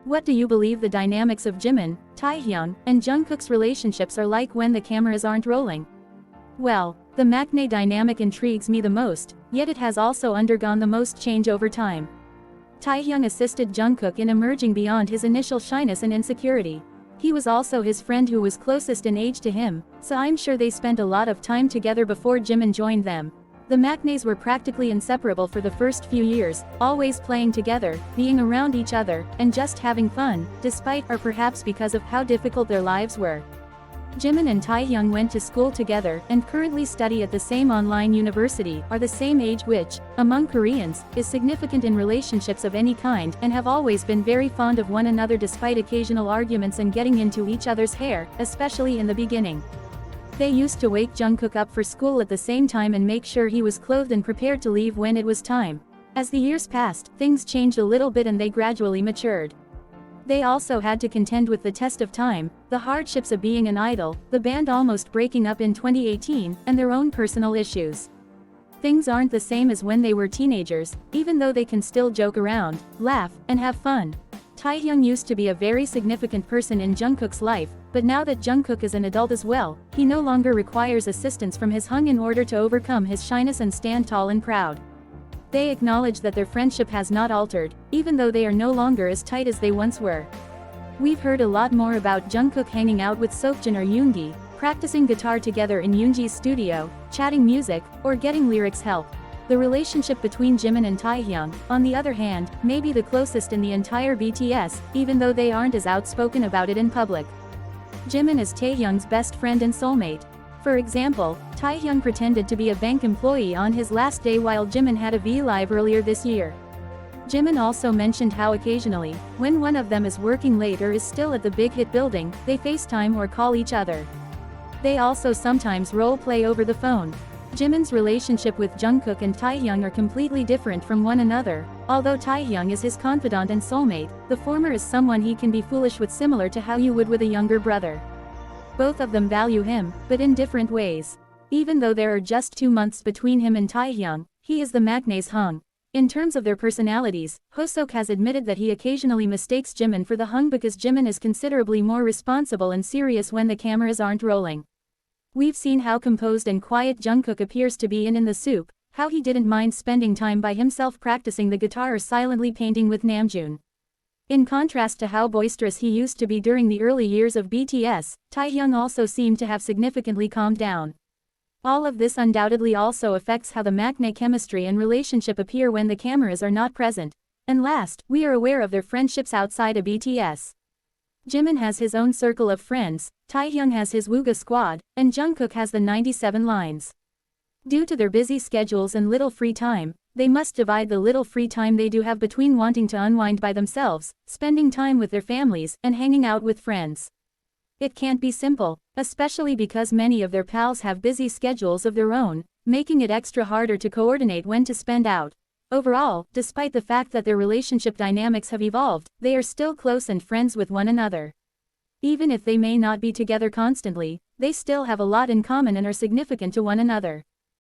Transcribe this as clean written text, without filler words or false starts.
What do you believe the dynamics of Jimin, Taehyung, and Jungkook's relationships are like when the cameras aren't rolling? Well, the maknae dynamic intrigues me the most, yet it has also undergone the most change over time. Taehyung assisted Jungkook in emerging beyond his initial shyness and insecurity. He was also his friend who was closest in age to him, so I'm sure they spent a lot of time together before Jimin joined them. The maknaes were practically inseparable for the first few years, always playing together, being around each other, and just having fun, despite or perhaps because of how difficult their lives were. Jimin and Taehyung went to school together and currently study at the same online university, are the same age, which, among Koreans, is significant in relationships of any kind, and have always been very fond of one another despite occasional arguments and getting into each other's hair, especially in the beginning. They used to wake Jungkook up for school at the same time and make sure he was clothed and prepared to leave when it was time. As the years passed, things changed a little bit and they gradually matured. They also had to contend with the test of time, the hardships of being an idol, the band almost breaking up in 2018, and their own personal issues. Things aren't the same as when they were teenagers, even though they can still joke around, laugh, and have fun. Taehyung used to be a very significant person in Jungkook's life, but now that Jungkook is an adult as well, he no longer requires assistance from his hung in order to overcome his shyness and stand tall and proud. They acknowledge that their friendship has not altered, even though they are no longer as tight as they once were. We've heard a lot more about Jungkook hanging out with Seokjin or Yoongi, practicing guitar together in Yoonji's studio, chatting music, or getting lyrics help. The relationship between Jimin and Taehyung, on the other hand, may be the closest in the entire BTS, even though they aren't as outspoken about it in public. Jimin is Taehyung's best friend and soulmate. For example, Taehyung pretended to be a bank employee on his last day while Jimin had a V-Live earlier this year. Jimin also mentioned how occasionally, when one of them is working late or is still at the Big Hit building, they FaceTime or call each other. They also sometimes role-play over the phone. Jimin's relationship with Jungkook and Taehyung are completely different from one another. Although Taehyung is his confidant and soulmate, the former is someone he can be foolish with, similar to how you would with a younger brother. Both of them value him, but in different ways. Even though there are just 2 months between him and Taehyung, he is the maknae's hung. In terms of their personalities, Hoseok has admitted that he occasionally mistakes Jimin for the hung because Jimin is considerably more responsible and serious when the cameras aren't rolling. We've seen how composed and quiet Jungkook appears to be in The Soup, how he didn't mind spending time by himself practicing the guitar or silently painting with Namjoon. In contrast to how boisterous he used to be during the early years of BTS, Taehyung also seemed to have significantly calmed down. All of this undoubtedly also affects how the maknae chemistry and relationship appear when the cameras are not present. And last, we are aware of their friendships outside of BTS. Jimin has his own circle of friends, Taehyung has his Wooga squad, and Jungkook has the 97 lines. Due to their busy schedules and little free time, they must divide the little free time they do have between wanting to unwind by themselves, spending time with their families, and hanging out with friends. It can't be simple, especially because many of their pals have busy schedules of their own, making it extra harder to coordinate when to spend out. Overall, despite the fact that their relationship dynamics have evolved, they are still close and friends with one another. Even if they may not be together constantly, they still have a lot in common and are significant to one another.